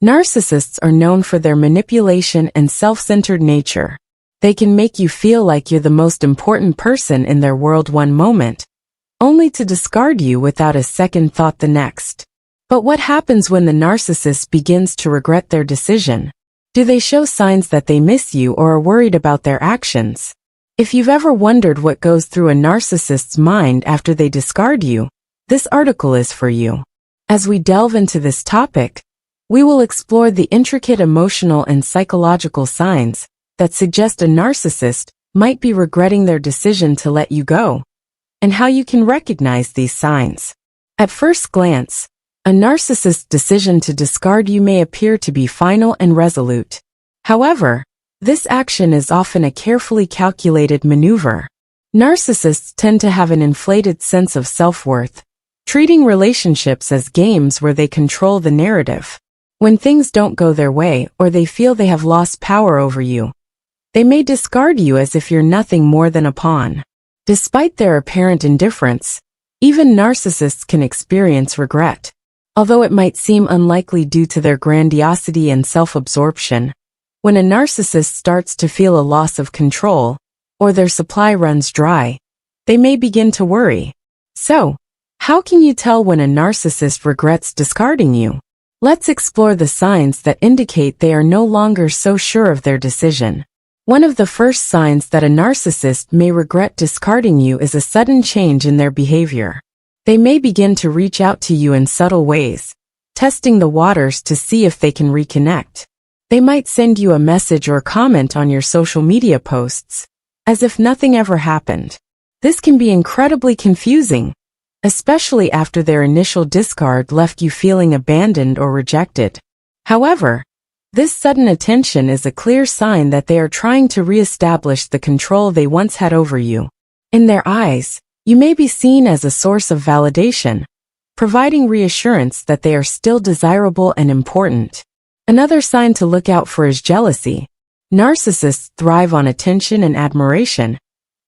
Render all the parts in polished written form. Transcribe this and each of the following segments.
Narcissists are known for their manipulation and self-centered nature. They can make you feel like you're the most important person in their world one moment, only to discard you without a second thought the next. But what happens when the narcissist begins to regret their decision? Do they show signs that they miss you or are worried about their actions? If you've ever wondered what goes through a narcissist's mind after they discard you, this article is for you. As we delve into this topic, we will explore the intricate emotional and psychological signs that suggest a narcissist might be regretting their decision to let you go, and how you can recognize these signs. At first glance, a narcissist's decision to discard you may appear to be final and resolute. However, this action is often a carefully calculated maneuver. Narcissists tend to have an inflated sense of self-worth, treating relationships as games where they control the narrative. When things don't go their way or they feel they have lost power over you, they may discard you as if you're nothing more than a pawn. Despite their apparent indifference, even narcissists can experience regret. Although it might seem unlikely due to their grandiosity and self-absorption, when a narcissist starts to feel a loss of control, or their supply runs dry, they may begin to worry. So, how can you tell when a narcissist regrets discarding you? Let's explore the signs that indicate they are no longer so sure of their decision. One of the first signs that a narcissist may regret discarding you is a sudden change in their behavior. They may begin to reach out to you in subtle ways, testing the waters to see if they can reconnect. They might send you a message or comment on your social media posts, as if nothing ever happened. This can be incredibly confusing, especially after their initial discard left you feeling abandoned or rejected. However, this sudden attention is a clear sign that they are trying to re-establish the control they once had over you. In their eyes, you may be seen as a source of validation, providing reassurance that they are still desirable and important. Another sign to look out for is jealousy. Narcissists thrive on attention and admiration,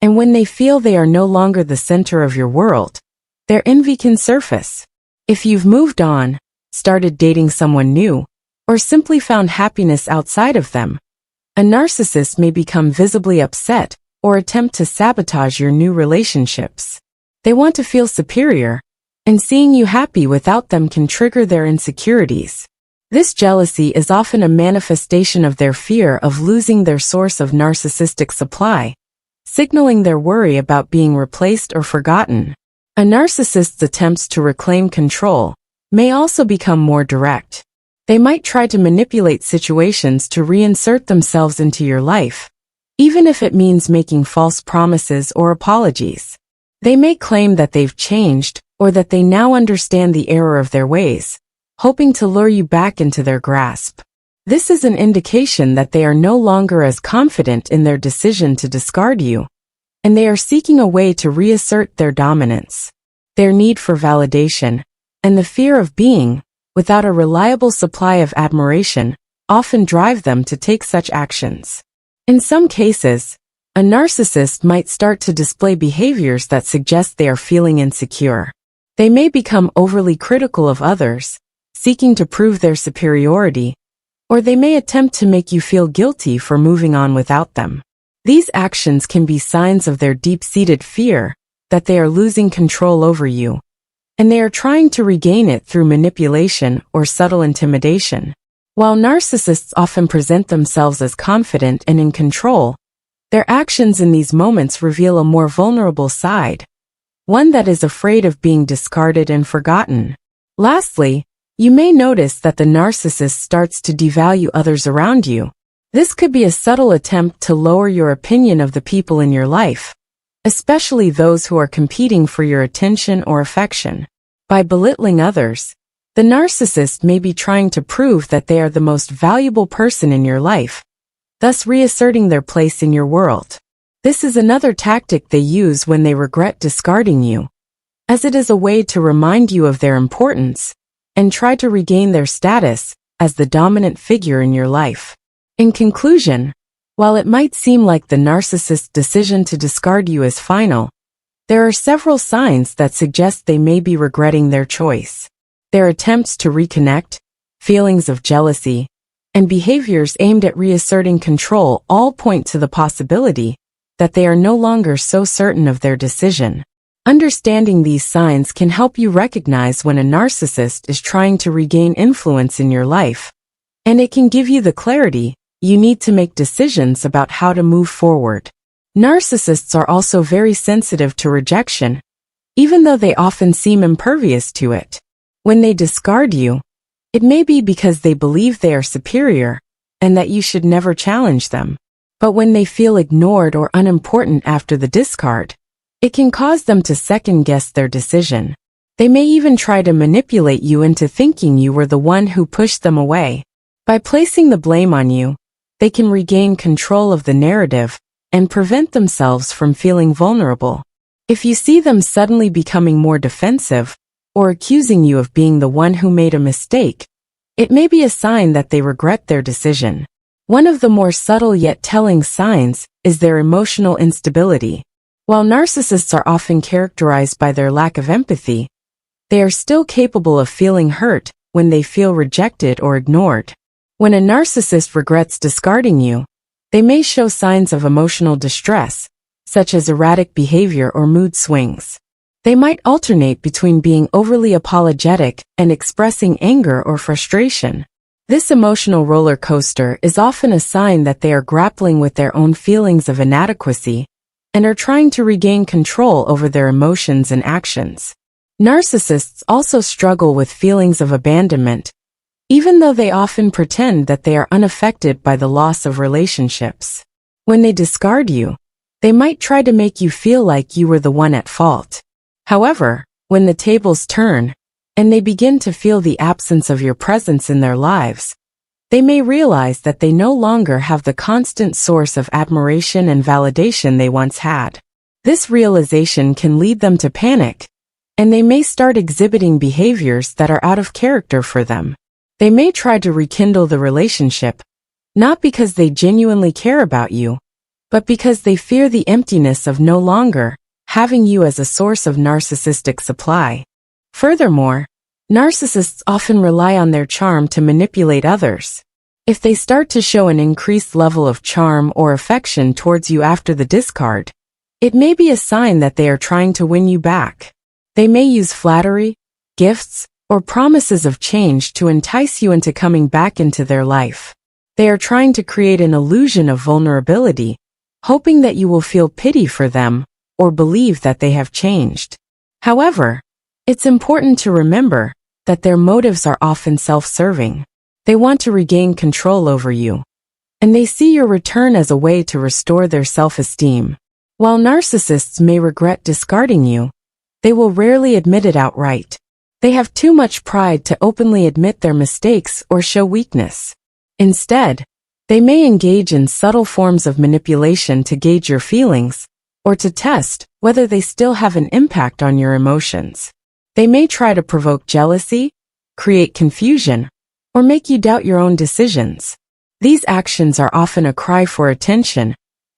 and when they feel they are no longer the center of your world, their envy can surface. If you've moved on, started dating someone new, or simply found happiness outside of them, a narcissist may become visibly upset or attempt to sabotage your new relationships. They want to feel superior, and seeing you happy without them can trigger their insecurities. This jealousy is often a manifestation of their fear of losing their source of narcissistic supply, signaling their worry about being replaced or forgotten. A narcissist's attempts to reclaim control may also become more direct. They might try to manipulate situations to reinsert themselves into your life, even if it means making false promises or apologies. They may claim that they've changed or that they now understand the error of their ways, hoping to lure you back into their grasp. This is an indication that they are no longer as confident in their decision to discard you, and they are seeking a way to reassert their dominance. Their need for validation, and the fear of being without a reliable supply of admiration, often drive them to take such actions. In some cases, a narcissist might start to display behaviors that suggest they are feeling insecure. They may become overly critical of others, seeking to prove their superiority, or they may attempt to make you feel guilty for moving on without them. These actions can be signs of their deep-seated fear that they are losing control over you, and they are trying to regain it through manipulation or subtle intimidation. While narcissists often present themselves as confident and in control, their actions in these moments reveal a more vulnerable side, one that is afraid of being discarded and forgotten. Lastly, you may notice that the narcissist starts to devalue others around you. This could be a subtle attempt to lower your opinion of the people in your life, especially those who are competing for your attention or affection. By belittling others, the narcissist may be trying to prove that they are the most valuable person in your life, thus reasserting their place in your world. This is another tactic they use when they regret discarding you, as it is a way to remind you of their importance and try to regain their status as the dominant figure in your life. In conclusion, while it might seem like the narcissist's decision to discard you is final, there are several signs that suggest they may be regretting their choice. Their attempts to reconnect, feelings of jealousy, and behaviors aimed at reasserting control all point to the possibility that they are no longer so certain of their decision. Understanding these signs can help you recognize when a narcissist is trying to regain influence in your life, and it can give you the clarity you need to make decisions about how to move forward. Narcissists are also very sensitive to rejection, even though they often seem impervious to it. When they discard you, it may be because they believe they are superior and that you should never challenge them. But when they feel ignored or unimportant after the discard, it can cause them to second-guess their decision. They may even try to manipulate you into thinking you were the one who pushed them away. By placing the blame on you, they can regain control of the narrative and prevent themselves from feeling vulnerable. If you see them suddenly becoming more defensive or accusing you of being the one who made a mistake, it may be a sign that they regret their decision. One of the more subtle yet telling signs is their emotional instability. While narcissists are often characterized by their lack of empathy, they are still capable of feeling hurt when they feel rejected or ignored. When a narcissist regrets discarding you, they may show signs of emotional distress, such as erratic behavior or mood swings. They might alternate between being overly apologetic and expressing anger or frustration. This emotional roller coaster is often a sign that they are grappling with their own feelings of inadequacy and are trying to regain control over their emotions and actions. Narcissists also struggle with feelings of abandonment, even though they often pretend that they are unaffected by the loss of relationships. When they discard you, they might try to make you feel like you were the one at fault. However, when the tables turn, and they begin to feel the absence of your presence in their lives, they may realize that they no longer have the constant source of admiration and validation they once had. This realization can lead them to panic, and they may start exhibiting behaviors that are out of character for them. They may try to rekindle the relationship, not because they genuinely care about you, but because they fear the emptiness of no longer having you as a source of narcissistic supply. Furthermore, narcissists often rely on their charm to manipulate others. If they start to show an increased level of charm or affection towards you after the discard, it may be a sign that they are trying to win you back. They may use flattery, gifts, or promises of change to entice you into coming back into their life. They are trying to create an illusion of vulnerability, hoping that you will feel pity for them or believe that they have changed. However, it's important to remember that their motives are often self-serving. They want to regain control over you, and they see your return as a way to restore their self-esteem. While narcissists may regret discarding you, they will rarely admit it outright. They have too much pride to openly admit their mistakes or show weakness. Instead, they may engage in subtle forms of manipulation to gauge your feelings, or to test whether they still have an impact on your emotions. They may try to provoke jealousy, create confusion, or make you doubt your own decisions. These actions are often a cry for attention,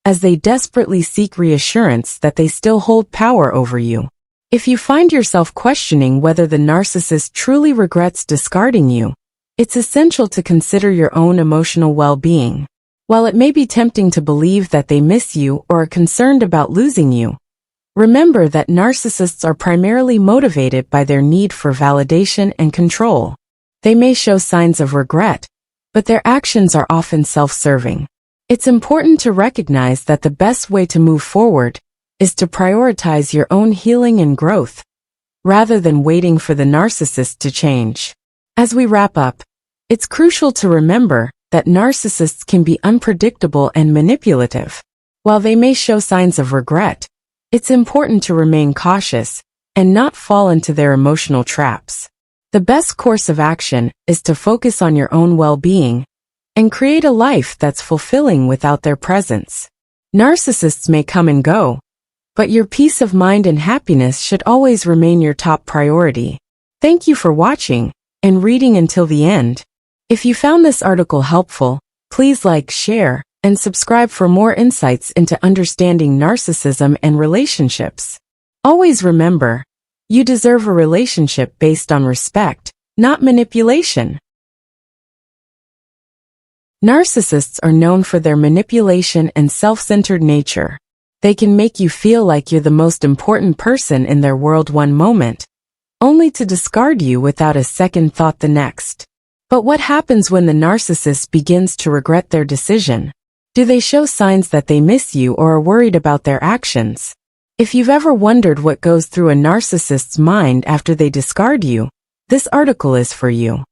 as they desperately seek reassurance that they still hold power over you. If you find yourself questioning whether the narcissist truly regrets discarding you, it's essential to consider your own emotional well-being. While it may be tempting to believe that they miss you or are concerned about losing you, remember that narcissists are primarily motivated by their need for validation and control. They may show signs of regret, but their actions are often self-serving. It's important to recognize that the best way to move forward is to prioritize your own healing and growth, rather than waiting for the narcissist to change. As we wrap up, it's crucial to remember that narcissists can be unpredictable and manipulative. While they may show signs of regret, it's important to remain cautious and not fall into their emotional traps. The best course of action is to focus on your own well-being and create a life that's fulfilling without their presence. Narcissists may come and go, but your peace of mind and happiness should always remain your top priority. Thank you for watching and reading until the end. If you found this article helpful, please like, share, and subscribe for more insights into understanding narcissism and relationships. Always remember, you deserve a relationship based on respect, not manipulation. Narcissists are known for their manipulation and self-centered nature. They can make you feel like you're the most important person in their world one moment, only to discard you without a second thought the next. But what happens when the narcissist begins to regret their decision? Do they show signs that they miss you or are worried about their actions? If you've ever wondered what goes through a narcissist's mind after they discard you, this article is for you.